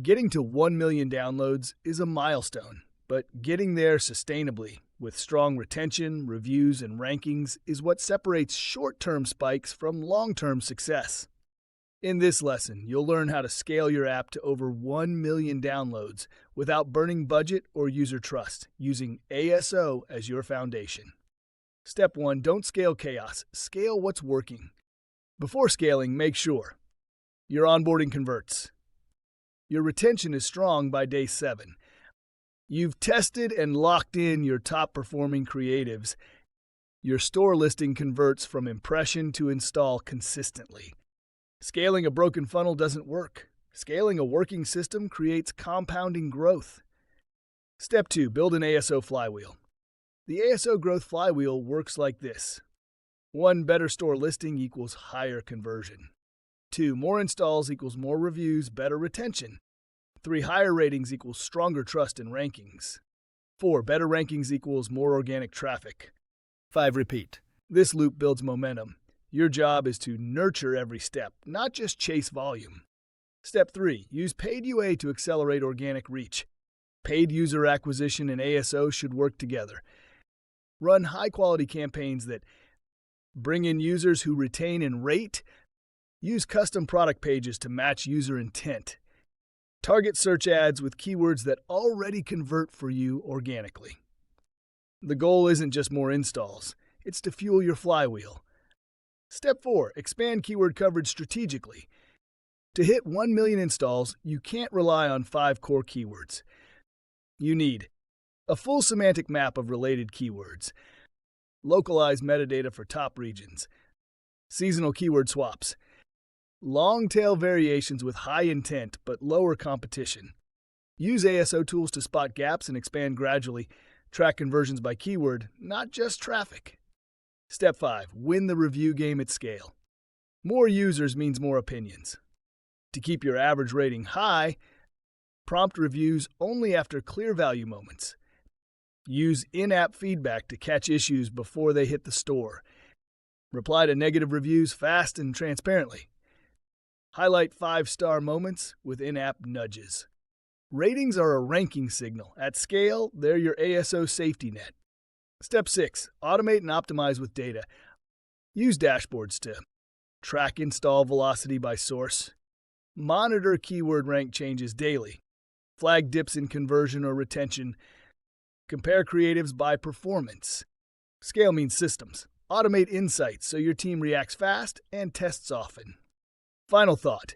Getting to 1 million downloads is a milestone, but getting there sustainably, with strong retention, reviews, and rankings, is what separates short-term spikes from long-term success. In this lesson, you'll learn how to scale your app to over 1 million downloads without burning budget or user trust, using ASO as your foundation. Step 1. Don't scale chaos. Scale what's working. Before scaling, make sure your onboarding converts. Your retention is strong by day 7. You've tested and locked in your top-performing creatives. Your store listing converts from impression to install consistently. Scaling a broken funnel doesn't work. Scaling a working system creates compounding growth. Step 2. Build an ASO flywheel. The ASO growth flywheel works like this. 1. Better store listing equals higher conversion. 2. More installs equals more reviews, better retention. 3. Higher ratings equals stronger trust and rankings. 4. Better rankings equals more organic traffic. 5. Repeat. This loop builds momentum. Your job is to nurture every step, not just chase volume. Step 3. Use paid UA to accelerate organic reach. Paid user acquisition and ASO should work together. Run high-quality campaigns that bring in users who retain and rate. Use custom product pages to match user intent. Target search ads with keywords that already convert for you organically. The goal isn't just more installs. It's to fuel your flywheel. Step 4. Expand keyword coverage strategically. To hit 1 million installs, you can't rely on 5 core keywords. You need a full semantic map of related keywords, localized metadata for top regions, seasonal keyword swaps, long-tail variations with high intent but lower competition. Use ASO tools to spot gaps and expand gradually. Track conversions by keyword, not just traffic. Step 5. Win the review game at scale. More users means more opinions. To keep your average rating high, prompt reviews only after clear value moments. Use in-app feedback to catch issues before they hit the store. Reply to negative reviews fast and transparently. Highlight 5-star moments with in-app nudges. Ratings are a ranking signal. At scale, they're your ASO safety net. Step 6. Automate and optimize with data. Use dashboards to track install velocity by source. Monitor keyword rank changes daily. Flag dips in conversion or retention. Compare creatives by performance. Scale means systems. Automate insights so your team reacts fast and tests often. Final thought.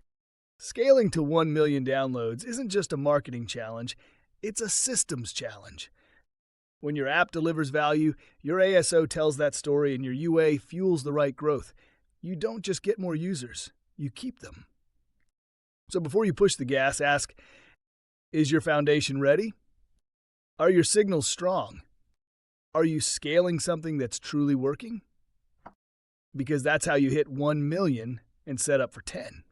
Scaling to 1 million downloads isn't just a marketing challenge, it's a systems challenge. When your app delivers value, your ASO tells that story and your UA fuels the right growth. You don't just get more users, you keep them. So before you push the gas, ask, is your foundation ready? Are your signals strong? Are you scaling something that's truly working? Because that's how you hit 1 million and set up for 10.